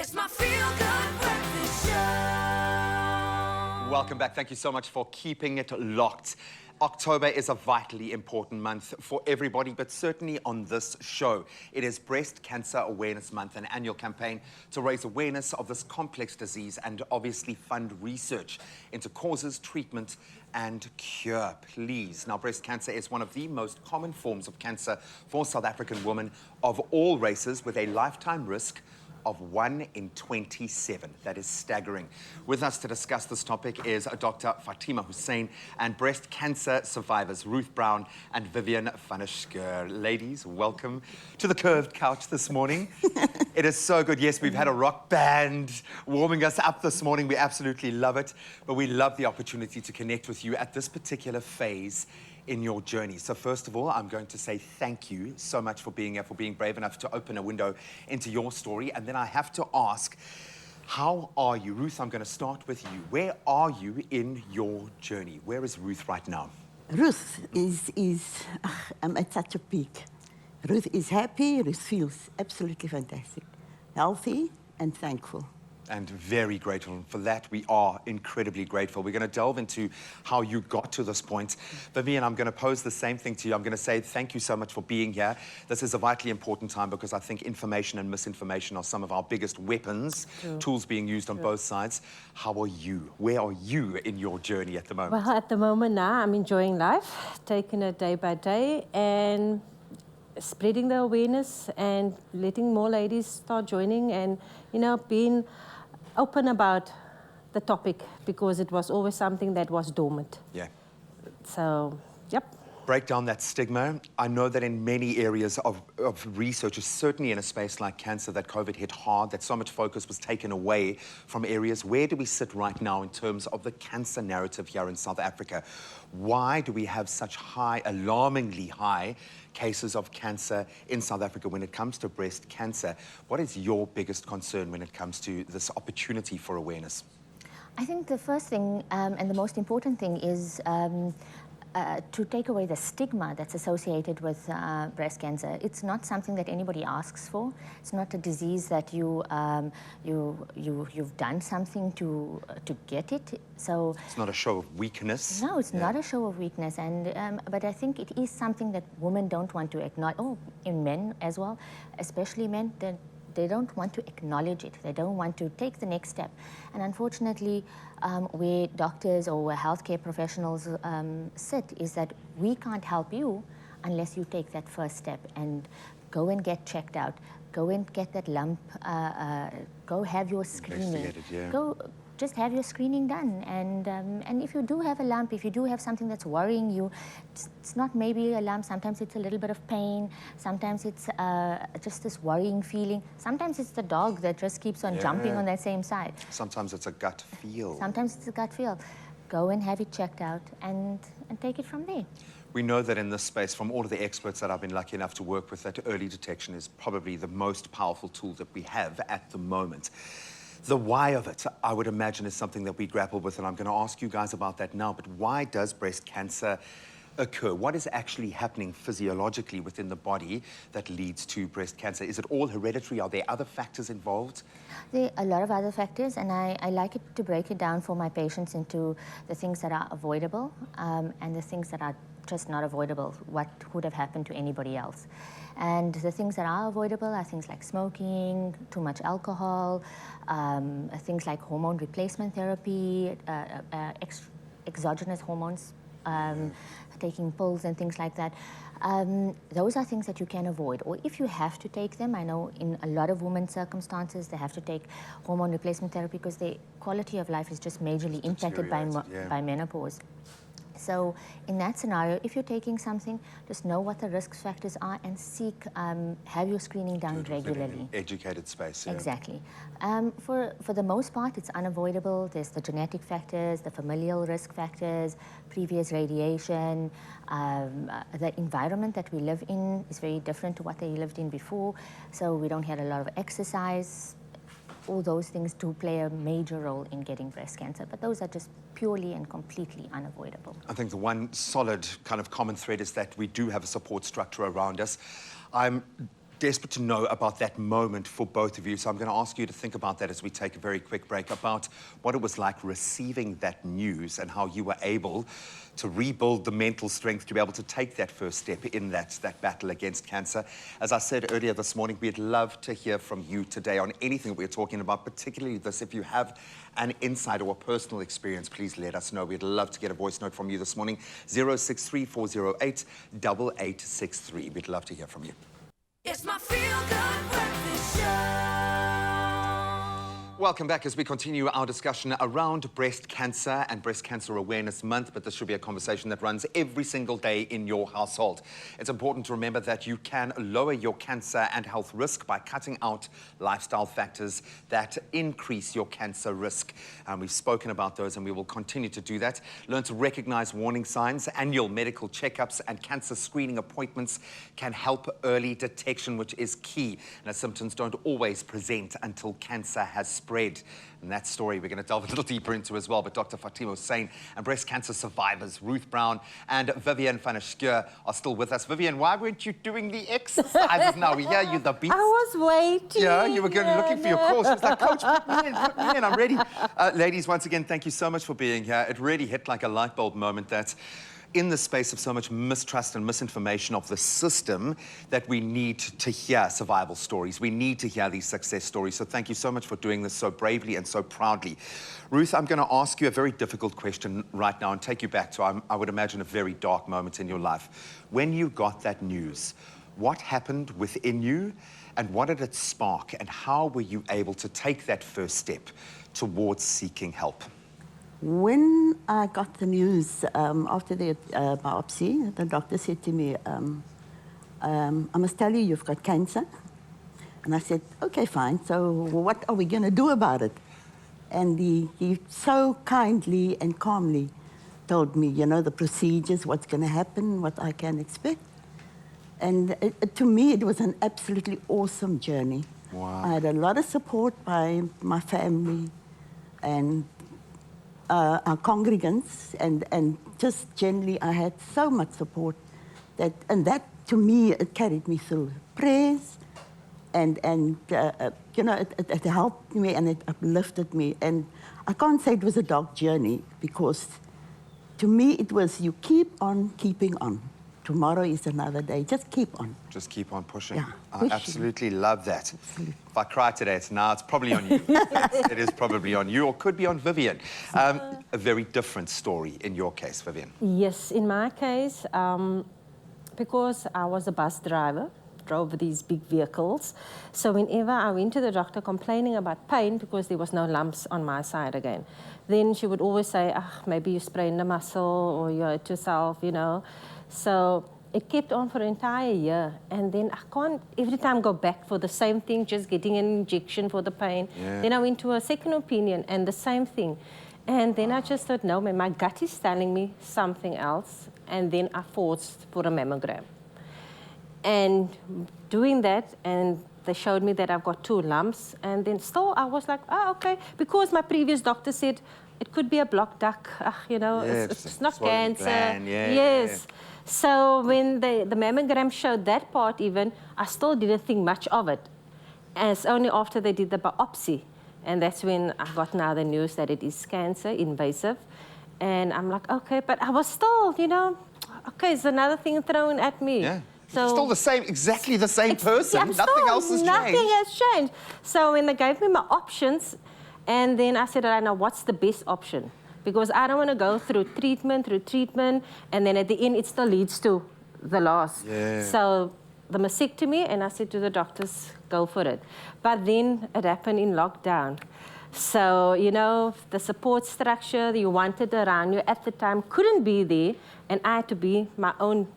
It's my feel-good breakfast show. Welcome back. Thank you so much for keeping it locked. October is a vitally important month for everybody, but certainly on this show. It is Breast Cancer Awareness Month, an annual campaign to raise awareness of this complex disease and obviously fund research into causes, treatment, and cure, please. Now, breast cancer is one of the most common forms of cancer for South African women of all races, with a lifetime risk of 1 in 27. That is staggering. With us to discuss this topic is Dr. Fatima Hussein and breast cancer survivors Ruth Brown and Vivian van der Schuur. Ladies, welcome to the curved couch this morning. It is so good. Yes, we've had a rock band warming us up this morning. We absolutely love it, but we love the opportunity to connect with you at this particular phase in your journey. So first of all, I'm going to say thank you so much for being here, for being brave enough to open a window into your story. And then I have to ask, how are you? Ruth, I'm going to start with you. Where are you in your journey? Where is Ruth right now? Ruth I'm at such a peak. Ruth is happy. Ruth feels absolutely fantastic, healthy and thankful. And very grateful for that. We are incredibly grateful. We're going to delve into how you got to this point. Vivian, I'm going to pose the same thing to you. I'm going to say thank you so much for being here. This is a vitally important time because I think information and misinformation are some of our biggest weapons, tools being used on both sides. How are you? Where are you in your journey at the moment? Well, at the moment now, I'm enjoying life, taking it day by day and spreading the awareness and letting more ladies start joining and, you know, being open about the topic, because it was always something that was dormant. Yeah. So, yep. Break down that stigma. I know that in many areas of research, certainly in a space like cancer, that COVID hit hard, that so much focus was taken away from areas. Where do we sit right now in terms of the cancer narrative here in South Africa? Why do we have such high, alarmingly high, cases of cancer in South Africa when it comes to breast cancer? What is your biggest concern when it comes to this opportunity for awareness? I think the first thing and the most important thing is to take away the stigma that's associated with breast cancer. It's not something that anybody asks for. It's not a disease that you've done something to get it. So it's not a show of weakness. No, it's not a show of weakness. And but I think it is something that women don't want to acknowledge. Oh, in men as well, especially men. They don't want to acknowledge it. They don't want to take the next step. And unfortunately, where doctors or where healthcare professionals sit is that we can't help you unless you take that first step and go and get checked out. Go and get that lump. Go have your screening. Yeah. Go. Just have your screening done, and if you do have a lump, if you do have something that's worrying you, it's not maybe a lump. Sometimes it's a little bit of pain. Sometimes it's just this worrying feeling. Sometimes it's the dog that just keeps on jumping on that same side. Sometimes it's a gut feel. Sometimes it's a gut feel. Go and have it checked out and take it from there. We know that in this space, from all of the experts that I've been lucky enough to work with, that early detection is probably the most powerful tool that we have at the moment. The why of it, I would imagine, is something that we grapple with, and I'm going to ask you guys about that now. But why does breast cancer occur? What is actually happening physiologically within the body that leads to breast cancer? Is it all hereditary? Are there other factors involved? There are a lot of other factors, and I like it to break it down for my patients into the things that are avoidable and the things that are just not avoidable, what would have happened to anybody else. And the things that are avoidable are things like smoking, too much alcohol, things like hormone replacement therapy, exogenous hormones, taking pills and things like that. Those are things that you can avoid. Or if you have to take them, I know in a lot of women's circumstances, they have to take hormone replacement therapy because their quality of life is just majorly impacted by menopause. So in that scenario, if you're taking something, just know what the risk factors are and seek, have your screening done regularly. Educated space, yeah. Exactly. For the most part, it's unavoidable. There's the genetic factors, the familial risk factors, previous radiation. The environment that we live in is very different to what they lived in before. So we don't have a lot of exercise. All those things do play a major role in getting breast cancer, but those are just purely and completely unavoidable. I think the one solid kind of common thread is that we do have a support structure around us. I'm desperate to know about that moment for both of you, so I'm going to ask you to think about that as we take a very quick break, about what it was like receiving that news and how you were able to rebuild the mental strength to be able to take that first step in that battle against cancer. As I said earlier this morning, we'd love to hear from you today on anything we're talking about, particularly this. If you have an insight or a personal experience, please let us know. We'd love to get a voice note from you this morning, 063-408-8863. We'd love to hear from you. It's my feel-good breakfast show. Welcome back as we continue our discussion around breast cancer and Breast Cancer Awareness Month, but this should be a conversation that runs every single day in your household. It's important to remember that you can lower your cancer and health risk by cutting out lifestyle factors that increase your cancer risk. We've spoken about those and we will continue to do that. Learn to recognize warning signs. Annual medical checkups and cancer screening appointments can help early detection, which is key. And as symptoms don't always present until cancer has spread. And that story we're going to delve a little deeper into as well. But Dr. Fatima Hussein and breast cancer survivors Ruth Brown and Vivian van der Schuur are still with us. Vivian, why weren't you doing the exercises now? We hear you the beats. I was waiting. Yeah, you were looking for your call. She was like, Coach, put me in, I'm ready. Ladies, once again, thank you so much for being here. It really hit like a light bulb moment that in the space of so much mistrust and misinformation of the system, that we need to hear survival stories. We need to hear these success stories. So thank you so much for doing this so bravely and so proudly. Ruth, I'm going to ask you a very difficult question right now and take you back to, I would imagine, a very dark moment in your life. When you got that news, what happened within you and what did it spark, and how were you able to take that first step towards seeking help? When I got the news after the biopsy, the doctor said to me, I must tell you, you've got cancer. And I said, okay, fine. So what are we going to do about it? And he so kindly and calmly told me, you know, the procedures, what's going to happen, what I can expect. And to me, it was an absolutely awesome journey. Wow. I had a lot of support by my family and our congregants, and just generally I had so much support and that to me it carried me through prayers, and you know, it helped me and it uplifted me. And I can't say it was a dark journey, because to me it was, you keep on keeping on. Tomorrow is another day. Just keep on. Just keep on pushing. Yeah, I pushing. absolutely love that. Absolutely. If I cry today, it's probably on you. It is probably on you, or could be on Vivian. A very different story in your case, Vivian. Yes, in my case, because I was a bus driver, drove these big vehicles, so whenever I went to the doctor complaining about pain because there was no lumps on my side again, then she would always say, maybe you sprained a muscle or you hurt yourself, you know. So it kept on for an entire year, and then I can't every time go back for the same thing, just getting an injection for the pain. Yeah. Then I went to a second opinion and the same thing. And then I just thought, no, man, my gut is telling me something else. And then I forced for a mammogram. And doing that, and they showed me that I've got 2 lumps. And then still I was like, okay, because my previous doctor said it could be a blocked duct, you know, Yes, it's not swollen cancer. gland, yeah, Yes. So when the mammogram showed that part even, I still didn't think much of it. And it's only after they did the biopsy. And that's when I got now the news that it is cancer, invasive. And I'm like, okay, but I was still, you know, okay, it's another thing thrown at me. Yeah. So You're still the same, exactly the same person. yeah, Nothing else has nothing changed. has changed. So when they gave me my options, and then I said, I know what's the best option, because I don't want to go through treatment, and then at the end it still leads to the loss. Yeah. So the mastectomy, and I said to the doctors, go for it. But then it happened in lockdown. So, you know, the support structure you wanted around you at the time couldn't be there, and I had to be my own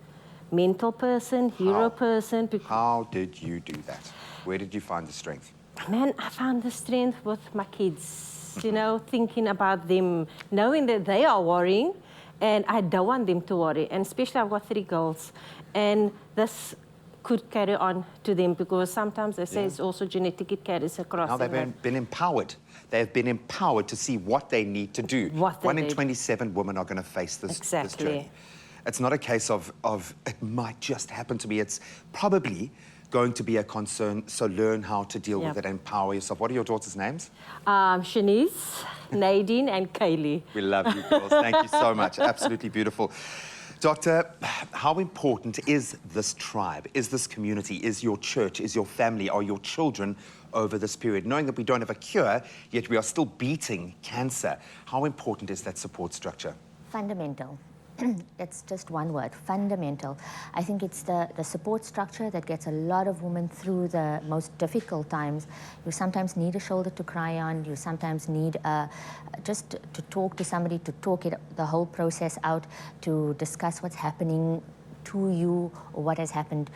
mental person, hero person. How did you do that? Where did you find the strength? Man, I found the strength with my kids, you know, thinking about them, knowing that they are worrying, and I don't want them to worry. And especially I've got 3 girls, and this could carry on to them, because sometimes they say it's also genetic, it carries across. Now they've been empowered. They've been empowered to see what they need to do. What they 1 in need. 27 women are going to face this Exactly. journey. It's not a case of it might just happen to me. It's probably going to be a concern, so learn how to deal with it and empower yourself. What are your daughters' names? Shanice, Nadine, and Kaylee. We love you girls. Thank you so much. Absolutely beautiful. Doctor, how important is this tribe, is this community, is your church, is your family, are your children over this period? Knowing that we don't have a cure, yet we are still beating cancer, how important is that support structure? Fundamental. That's just one word, fundamental. I think it's the support structure that gets a lot of women through the most difficult times. You sometimes need a shoulder to cry on. You sometimes need just to talk to somebody, to talk the whole process out, to discuss what's happening to you or what has happened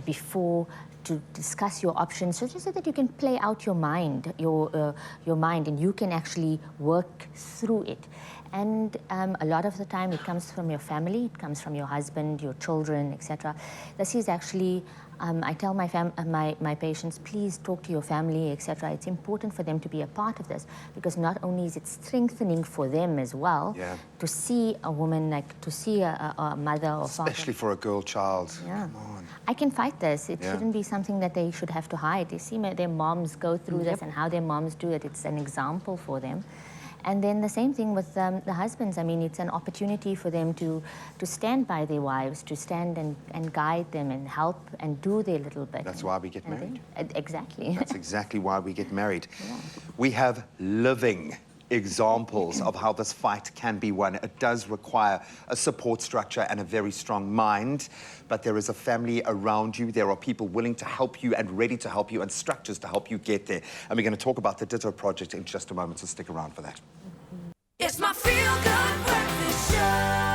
before, to discuss your options, so just so that you can play out your mind, your mind, and you can actually work through it. And a lot of the time it comes from your family, it comes from your husband, your children, etc. This is actually, I tell my patients, please talk to your family, etc. It's important for them to be a part of this, because not only is it strengthening for them as well, to see a woman, like to see a mother or father. Especially for a girl child. Yeah. Come on. I can fight this. It shouldn't be something that they should have to hide. They see their moms go through this and how their moms do it. It's an example for them. And then the same thing with the husbands. I mean, it's an opportunity for them to stand by their wives, to stand and guide them and help and do their little bit. That's why we get married. Exactly. That's exactly why we get married. We have living examples of how this fight can be won. It does require a support structure and a very strong mind, but there is a family around you. There are people willing to help you and ready to help you, and structures to help you get there. And we're going to talk about the Ditto Project in just a moment, so stick around for that. It's my feel-good breakfast show.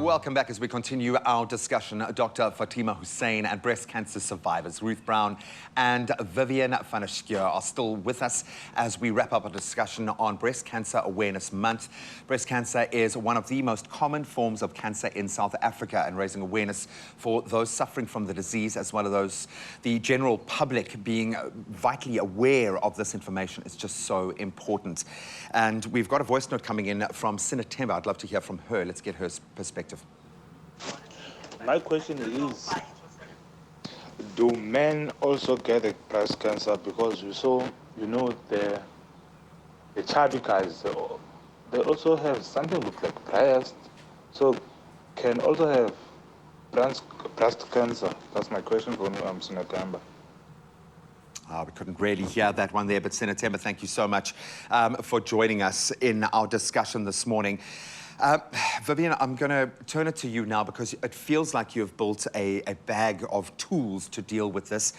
Welcome back as we continue our discussion. Dr. Fatima Hussein and breast cancer survivors Ruth Brown and Vivian van der Scheur are still with us as we wrap up a discussion on Breast Cancer Awareness Month. Breast cancer is one of the most common forms of cancer in South Africa, and raising awareness for those suffering from the disease, as well as the general public being vitally aware of this information, is just so important. And we've got a voice note coming in from Sinatemba. I'd love to hear from her. Let's get her perspective. My question is, do men also get the breast cancer? Because you know, the chubby guys, they also have something look like breast, so can also have breast cancer. That's my question for you, Sinatemba. We couldn't really hear that one there, but Senator, thank you so much for joining us in our discussion this morning. Vivian, I'm going to turn it to you now, because it feels like you've built a bag of tools to deal with this.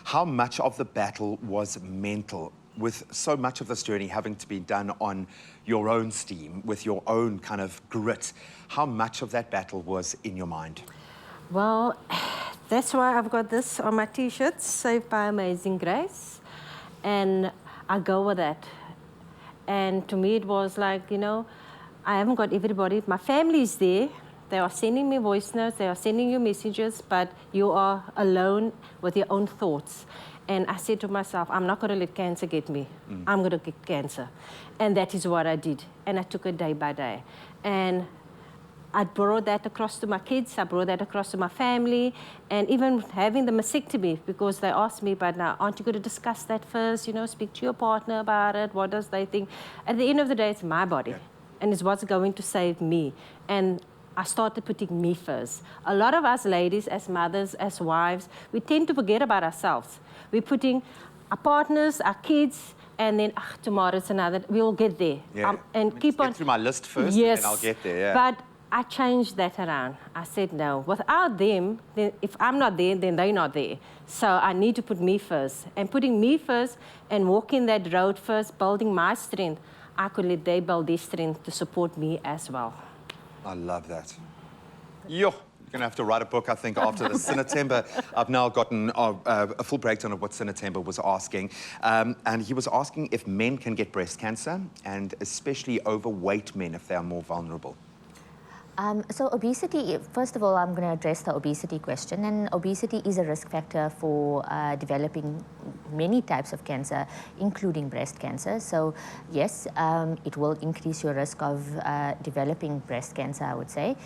How much of the battle was mental, with so much of this journey having to be done on your own steam, with your own kind of grit? How much of that battle was in your mind? Well, that's why I've got this on my T-shirt, Saved by Amazing Grace, and I go with that. And to me, it was like, you know, I haven't got everybody. My family is there. They are sending me voice notes. They are sending you messages, but you are alone with your own thoughts. And I said to myself, I'm not going to let cancer get me. I'm going to get cancer. And that is what I did. And I took it day by day. And I brought that across to my kids. I brought that across to my family. And even having the mastectomy, because they asked me, but now, aren't you going to discuss that first? You know, speak to your partner about it. What does they think? At the end of the day, it's my body. Yeah. And it's what's going to save me. And I started putting me first. A lot of us ladies, as mothers, as wives, we tend to forget about ourselves. We're putting our partners, our kids, and then tomorrow's another. We'll get there. Yeah. And keep on. Get through my list first, yes, and then I'll get there. Yeah. But I changed that around. I said no. Without them, then if I'm not there, then they're not there. So I need to put me first. And putting me first and walking that road first, building my strength, I could let them build their strength to support me as well. I love that. Yo, you're going to have to write a book, I think, after this. Sinatemba, I've now gotten a full breakdown of what Sinatemba was asking. And he was asking if men can get breast cancer, and especially overweight men, if they are more vulnerable. So obesity, first of all, I'm going to address the obesity question. And obesity is a risk factor for developing many types of cancer, including breast cancer. So yes, it will increase your risk of developing breast cancer, I would say.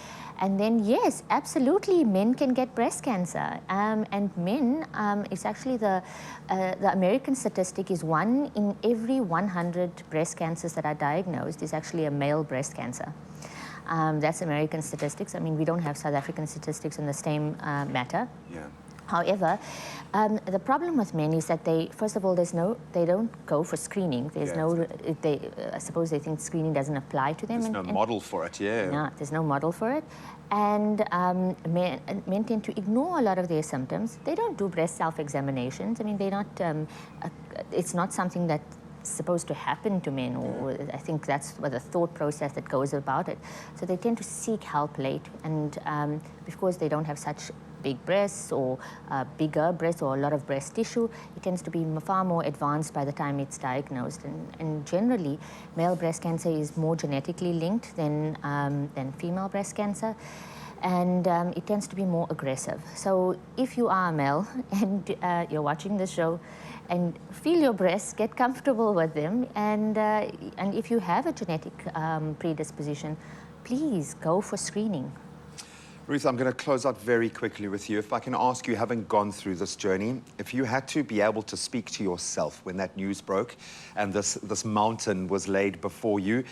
And then yes, absolutely, men can get breast cancer. And men, it's actually the American statistic is 1 in every 100 breast cancers that are diagnosed is actually a male breast cancer. That's American statistics. I mean, we don't have South African statistics in the same matter. Yeah. However, the problem with men is that first of all, they don't go for screening. There's I suppose they think screening doesn't apply to them. There's no model for it, yeah. No, there's no model for it. And men tend to ignore a lot of their symptoms. They don't do breast self-examinations. I mean, it's not something that's supposed to happen to men, or I think that's what the thought process that goes about it. So they tend to seek help late, and because they don't have such big breasts or bigger breasts or a lot of breast tissue, it tends to be far more advanced by the time it's diagnosed. And generally, male breast cancer is more genetically linked than female breast cancer. And it tends to be more aggressive. So if you are a male and you're watching the show and feel your breasts, get comfortable with them, and if you have a genetic predisposition, please go for screening. Ruth, I'm going to close out very quickly with you. If I can ask you, having gone through this journey, if you had to be able to speak to yourself when that news broke and this mountain was laid before you,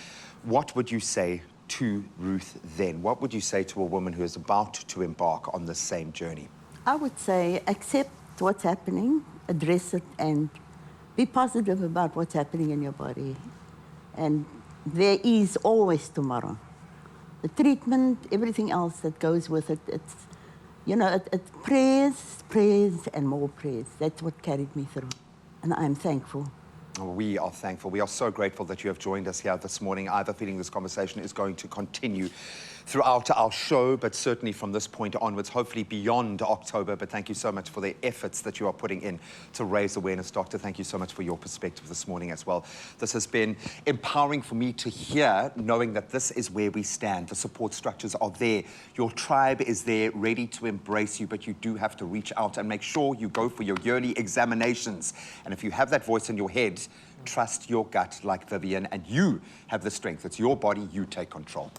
what would you say to Ruth then? What would you say to a woman who is about to embark on the same journey? I would say accept what's happening, address it, and be positive about what's happening in your body. And there is always tomorrow. The treatment, everything else that goes with it, it's prayers, and more prayers. That's what carried me through. And I'm thankful. We are thankful. We are so grateful that you have joined us here this morning. I have a feeling this conversation is going to continue throughout our show, but certainly from this point onwards, hopefully beyond October. But thank you so much for the efforts that you are putting in to raise awareness. Doctor, thank you so much for your perspective this morning as well. This has been empowering for me to hear, knowing that this is where we stand. The support structures are there. Your tribe is there, ready to embrace you, but you do have to reach out and make sure you go for your yearly examinations. And if you have that voice in your head, trust your gut like Vivian, and you have the strength. It's your body, you take control.